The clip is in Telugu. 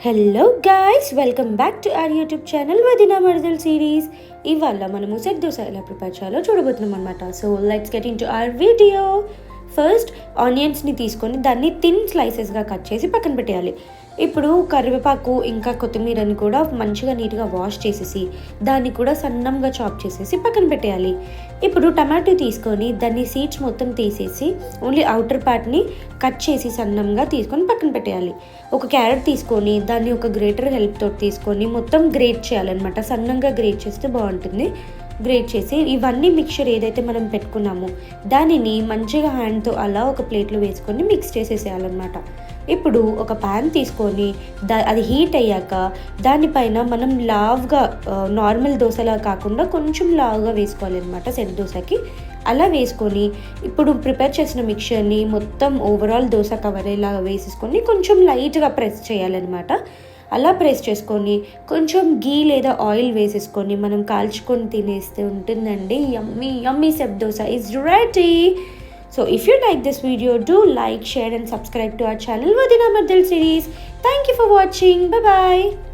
Hello guys, welcome back to our YouTube channel వదినా మరదల్ సిరీస్. ఇవాళ మనము సెట్ దోశ ఎలా ప్రిపేర్ చేయాలో చూడబోతున్నాం అనమాట. So let's get in to our video. First ఆనియన్స్ని తీసుకొని దాన్ని థిన్ స్లైసెస్గా కట్ చేసి పక్కన పెట్టేయాలి. ఇప్పుడు కరివేపాకు ఇంకా కొత్తిమీరని కూడా మంచిగా నీట్గా వాష్ చేసేసి దాన్ని కూడా సన్నంగా చాప్ చేసేసి పక్కన పెట్టేయాలి. ఇప్పుడు టమాటో తీసుకొని దాన్ని సీడ్స్ మొత్తం తీసేసి ఓన్లీ అవుటర్ పార్ట్ని కట్ చేసి సన్నంగా తీసుకొని పక్కన పెట్టేయాలి. ఒక క్యారెట్ తీసుకొని దాన్ని ఒక గ్రేటర్ హెల్ప్తో తీసుకొని మొత్తం గ్రేట్ చేయాలన్నమాట. సన్నంగా గ్రేట్ చేస్తే బాగుంటుంది. గ్రేట్ చేసి ఇవన్నీ మిక్చర్ ఏదైతే మనం పెట్టుకున్నామో దానిని మంచిగా హ్యాండ్తో అలా ఒక ప్లేట్లో వేసుకొని మిక్స్ చేసేసేయాలన్నమాట. ఇప్పుడు ఒక ప్యాన్ తీసుకొని అది హీట్ అయ్యాక దానిపైన మనం లావుగా నార్మల్ దోశలా కాకుండా కొంచెం లావుగా వేసుకోవాలన్నమాట సెట్ దోశకి. అలా వేసుకొని ఇప్పుడు ప్రిపేర్ చేసిన మిక్చర్ని మొత్తం ఓవరాల్ దోశ కవర్ అయ్యేలాగా వేసేసుకొని కొంచెం లైట్గా ప్రెస్ చేయాలన్నమాట. అలా ప్రెస్ చేసుకొని కొంచెం గీ లేదా ఆయిల్ వేసేసుకొని మనం కాల్చుకొని తినేస్తే ఉంటుందండి. Yummy yummy set dosa is ready. So if you like this video, do like, share and subscribe to our channel Vadina Mardal series. Thank you for watching. Bye bye.